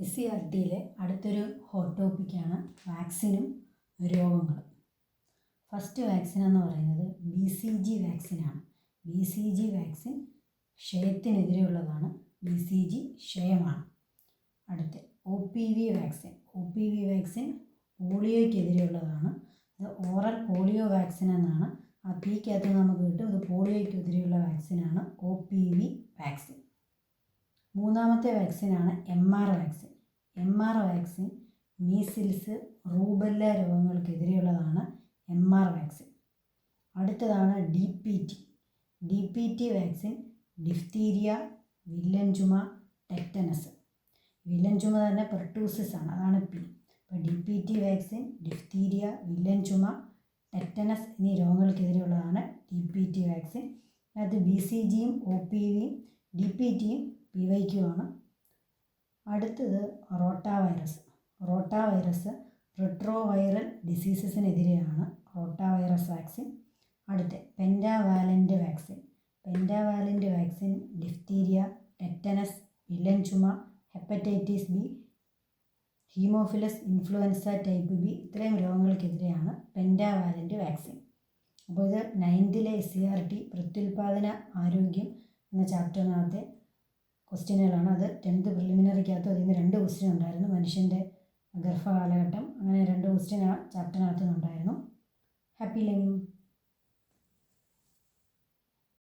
SCRTയിലെ അടുത്തൊരു ഹോട്ട് ടോപ്പിക്കാണ് വാക്സിനും രോഗങ്ങളും. ഫസ്റ്റ് വാക്സിൻ എന്ന് പറയുന്നത് BCG വാക്സിനാണ്. BCG വാക്സിൻ ക്ഷയത്തിനെതിരെയുള്ളതാണ്. BCG ക്ഷയമാണ്. അടുത്ത OPV വാക്സിൻ. OPV വാക്സിൻ പോളിയോയ്ക്കെതിരെയുള്ളതാണ്. ഇത് ഓറൽ പോളിയോ വാക്സിൻ എന്നാണ്. ആ പിക്കകത്ത് നമുക്ക് കിട്ടും. ഇത് പോളിയോയ്ക്കെതിരെയുള്ള വാക്സിനാണ് OPV വാക്സിൻ. മൂന്നാമത്തെ വാക്സിനാണ് MR vaccine. MR vaccine measles, rubella രോഗങ്ങൾക്കെതിരെയുള്ളതാണ് MR വാക്സിൻ. അടുത്തതാണ് DPT വാക്സിൻ ഡിഫ്തീരിയ, വില്ലൻ ചുമ, ടെറ്റനസ്. വില്ലൻ ചുമ തന്നെ പെർട്ടൂസിസ് ആണ്, അതാണ് P. അപ്പോൾ DPT വാക്സിൻ ഡിഫ്തീരിയ, വില്ലൻ ചുമ, ടെറ്റനസ് എന്നീ രോഗങ്ങൾക്കെതിരെയുള്ളതാണ് DPT വാക്സിൻ. അത് BCGയും OPVയും DPTയും PYQമാണ്. അടുത്തത് റോട്ടാ വൈറസ് റിട്രോവൈറൽ ഡിസീസസിനെതിരെയാണ് റോട്ടാ വൈറസ് വാക്സിൻ. അടുത്ത പെൻറ്റാവാലൻ്റ് വാക്സിൻ ഡിഫ്തീരിയ, ടെറ്റനസ്, വില്ലൻ ചുമ, hepatitis B, haemophilus influenza type B ഇത്രയും രോഗങ്ങൾക്കെതിരെയാണ് പെൻറ്റാവാലൻ്റ് വാക്സിൻ. അപ്പോൾ ഇത് 9th SCRT പ്രത്യുൽപാദന ആരോഗ്യം എന്ന ചാപ്റ്ററിനകത്തെ ക്വസ്റ്റ്യനുകളാണ്. അത് 10th പ്രിലിമിനറിക്കകത്ത് അതിൽ നിന്ന് 2 ക്വസ്റ്റ്യൻ ഉണ്ടായിരുന്നു. മനുഷ്യൻ്റെ ഗർഭകാലഘട്ടം, അങ്ങനെ 2 ക്വസ്റ്റ്യൻ ആ ചാപ്റ്ററിനകത്ത് നിന്നുണ്ടായിരുന്നു. Happy learning.